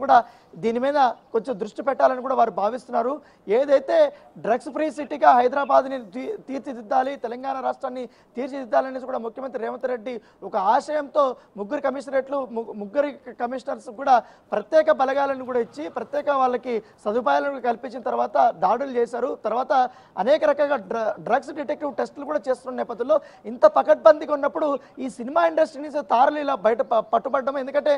కూడా దీని మీద కొంచెం దృష్టి పెట్టాలని కూడా వారు భావిస్తున్నారు. ఏదైతే డ్రగ్స్ ఫ్రీ సిటీగా హైదరాబాద్ని తీర్చిదిద్దాలి, తెలంగాణ రాష్ట్రాన్ని తీర్చిదిద్దాలనేసి కూడా ముఖ్యమంత్రి రేవంత్ రెడ్డి ఒక ఆశయంతో ముగ్గురు కమిషనర్స్ కూడా ప్రత్యేక బలగాలను కూడా ఇచ్చి ప్రత్యేక వాళ్ళకి సదుపాయాలను కల్పించిన తర్వాత దాడులు చేశారు. తర్వాత అనేక రకాల డ్రగ్స్ డిటెక్టివ్ టెస్టులు కూడా చేస్తున్న నేపథ్యంలో ఇంత పకడ్బందీగా ఉన్నప్పుడు ఈ సినిమా ఇండస్ట్రీ నుంచి తారలు ఇలా బయట పట్టుబడ్డం. ఎందుకంటే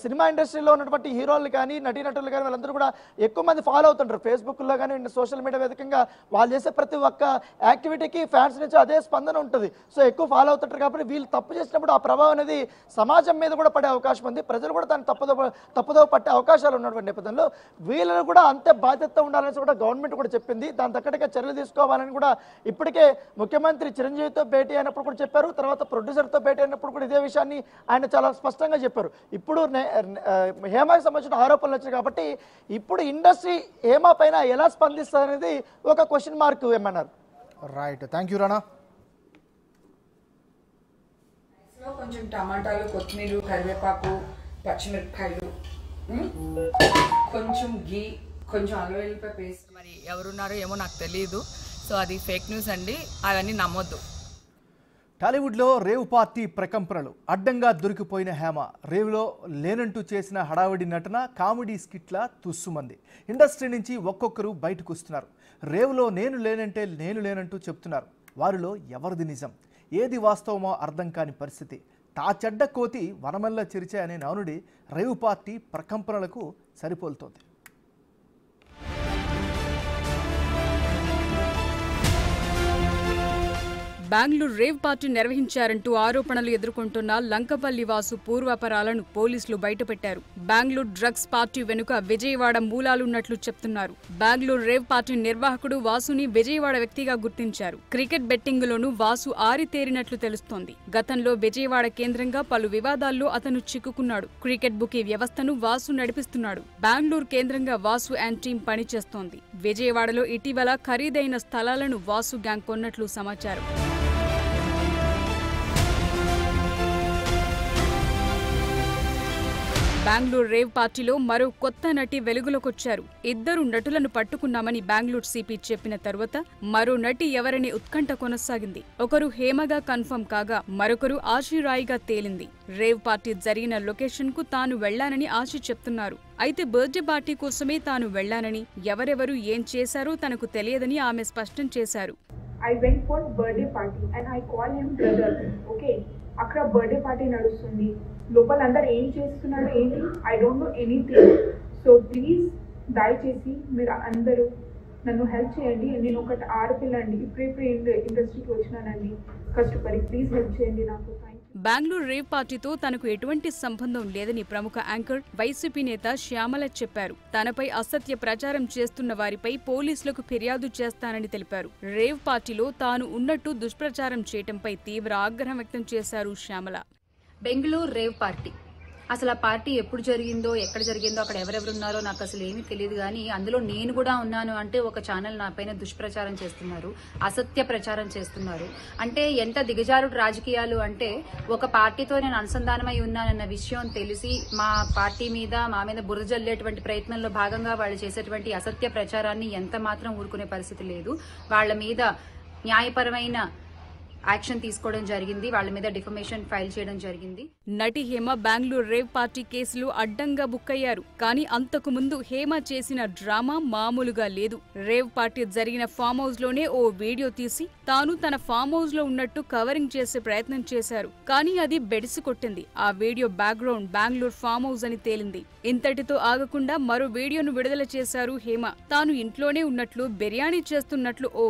సినిమా ఇండస్ట్రీలో ఉన్నటువంటి హీరోలు కానీ నటీనటులు కానీ వాళ్ళందరూ కూడా ఎక్కువ మంది ఫాలో అవుతుంటారు ఫేస్బుక్లో కానీ సోషల్ మీడియా వేదికగా. వాళ్ళు చేసే ప్రతి ఒక్క యాక్టివిటీకి ఫ్యాన్స్ నుంచి అదే స్పందన ఉంటుంది. సో ఎక్కువ ఫాలో అవుతుంటారు కాబట్టి వీళ్ళు తప్పు చేసినప్పుడు ఆ ప్రభావం అనేది సమాజం మీద కూడా పడే అవకాశం ఉంది. ప్రజలు కూడా దాన్ని తప్పుదో పట్టే అవకాశాలు ఉన్నటువంటి నేపథ్యంలో వీళ్ళను కూడా అంతే బాధ్యత ఉండాలని కూడా గవర్నమెంట్ కూడా చెప్పింది. దాని తగ్గట్టుగా చర్యలు తీసుకోవాలని కూడా ఇప్పటికే ముఖ్యమంత్రి చిరంజీవితో భేటీ అయినప్పుడు కూడా చెప్పారు. తర్వాత ప్రొడ్యూసర్తో భేటీ అయినప్పుడు కూడా ఇదే విషయాన్ని ఆయన చాలా స్పష్టంగా చెప్పారు. ఇప్పుడు హేమాకి సంబంధించిన ఆరోపణలు వచ్చాయి కాబట్టి ఇప్పుడు ఇండస్ట్రీ హేమా పైన ఎలా స్పందిస్తుంది అనేది ఒక క్వశ్చన్ మార్క్ ఏమన్నారు. రైట్, థ్యాంక్ యూ రానా. కొంచెం టమాటాలు, కొత్తిమీర, కరివేపాకు, పచ్చిమిరపకాయలు, కొంచెం గీ, కొంచెం అల్లం వెల్లిపాయ పేస్ట్. మరి ఎవరున్నారో ఏమో నాకు తెలియదు. సో అది ఫేక్ న్యూస్ అండి, అవన్నీ నమ్మొద్దు. టాలీవుడ్లో రేవ్ పార్టీ ప్రకంపనలు. అడ్డంగా దొరికిపోయిన హేమ రేవ్లో లేనంటూ చేసిన హడావిడి నటన కామెడీ స్కిట్ల తుస్సుమంది. ఇండస్ట్రీ నుంచి ఒక్కొక్కరు బయటకు వస్తున్నారు. రేవ్లో నేను లేనంటూ చెప్తున్నారు. వారిలో ఎవరిది నిజం, ఏది వాస్తవమో అర్థం కాని పరిస్థితి. తా చెడ్డ కోతి వనమల్ల చెరిచే అనే నానుడి రేవ్ పార్టీ ప్రకంపనలకు సరిపోలుతోంది. బెంగళూరు రేవ్ పార్టీ నిర్వహించారంటూ ఆరోపణలు ఎదుర్కొంటున్న లంకపల్లి వాసు పూర్వాపరాలను పోలీసులు బయటపెట్టారు. బెంగళూరు డ్రగ్స్ పార్టీ వెనుక విజయవాడ మూలాలున్నట్లు చెప్తున్నారు. బెంగళూరు రేవ్ పార్టీ నిర్వాహకుడు వాసుని విజయవాడ వ్యక్తిగా గుర్తించారు. క్రికెట్ బెట్టింగ్లోనూ వాసు ఆరితేరినట్లు తెలుస్తోంది. గతంలో విజయవాడ కేంద్రంగా పలు వివాదాల్లో అతను చిక్కుకున్నాడు. క్రికెట్ బుకీ వ్యవస్థను వాసు నడిపిస్తున్నాడు. బెంగళూరు కేంద్రంగా వాసు అండ్ టీం పనిచేస్తోంది. విజయవాడలో ఇటీవల ఖరీదైన స్థలాలను వాసు గ్యాంగ్ కొన్నట్లు సమాచారం. బెంగళూరు రేవ్ పార్టీలో మరో కొత్త నటి వెలుగులోకొచ్చారు. ఇద్దరు నటులను పట్టుకున్నామని బెంగళూరు సిపి చెప్పిన తరువాత మరో నటి ఎవరనే ఉత్కంఠ కొనసాగింది. ఒకరు హేమగా కన్ఫర్మ్ కాగా మరొకరు ఆశీరాయిగా తేలింది. రేవ్ పార్టీ జరిగిన లొకేషన్ కు తాను వెళ్లానని ఆశి చెప్తున్నారు. అయితే బర్త్డే పార్టీ కోసమే తాను వెళ్లానని, ఎవరెవరు ఏం చేశారో తనకు తెలియదని ఆమె స్పష్టం చేశారు. I went for birthday party and I call him brother. Okay, అక్కడ బర్త్డే పార్టీ నడుస్తుంది. లోపల అందరు ఏం చేస్తున్నారు ఏంటి, I don't know anything. So please దయచేసి మీరు అందరూ నన్ను హెల్ప్ చేయండి. నేను ఒకటి ఆడపిల్ల అండి, ఇప్పుడే ఇండస్ట్రీకి వచ్చినానండి కష్టపడి. ప్లీజ్ హెల్ప్ చేయండి నాకు. బెంగళూరు రేవ్ పార్టీతో తనకు ఎటువంటి సంబంధం లేదని ప్రముఖ యాంకర్ వైసీపీ నేత శ్యామల చెప్పారు. తనపై అసత్య ప్రచారం చేస్తున్న వారిపై పోలీసులకు ఫిర్యాదు చేస్తానని తెలిపారు. రేవ్ పార్టీలో తాను ఉన్నట్టు దుష్ప్రచారం చేయటంపై తీవ్ర ఆగ్రహం వ్యక్తం చేశారు శ్యామల. బెంగళూరు రేవ్ పార్టీ అసలు ఆ పార్టీ ఎప్పుడు జరిగిందో, ఎక్కడ జరిగిందో, అక్కడ ఎవరెవరు ఉన్నారో నాకు అసలు ఏమీ తెలియదు. కానీ అందులో నేను కూడా ఉన్నాను అంటే ఒక ఛానల్ నా పైన దుష్ప్రచారం చేస్తున్నారు, అసత్య ప్రచారం చేస్తున్నారు. అంటే ఎంత దిగజారుడు రాజకీయాలు అంటే, ఒక పార్టీతో నేను అనుసంధానమై ఉన్నానన్న విషయం తెలిసి మా పార్టీ మీద, మా మీద బురద జల్లేటువంటి ప్రయత్నంలో భాగంగా వాళ్ళు చేసేటువంటి అసత్య ప్రచారాన్ని ఎంత మాత్రం ఊరుకునే పరిస్థితి లేదు. వాళ్ళ మీద న్యాయపరమైన యాక్షన్ తీసుకోవడం జరిగింది. వాళ్ళ మీద డిఫమేషన్ ఫైల్ చేయడం జరిగింది. నటి హేమ బెంగళూరు రేవ్ పార్టీ కేసులు అడ్డంగా బుక్కయ్యారు. కానీ అంతకు ముందు హేమ చేసిన డ్రామా మామూలుగా లేదు. రేవ్ పార్టీ జరిగిన ఫామ్ హౌస్ లోనే ఓ వీడియో తీసి తాను తన ఫామ్ హౌస్ లో ఉన్నట్టు కవరింగ్ చేసే ప్రయత్నం చేశారు. కానీ అది బెడిసి కొట్టింది. ఆ video background Bengaluru farm house అని తేలింది. ఇంతటితో ఆగకుండా మరో వీడియోను విడుదల చేశారు హేమ. తాను ఇంట్లోనే ఉన్నట్లు, బిర్యానీ చేస్తున్నట్లు ఓ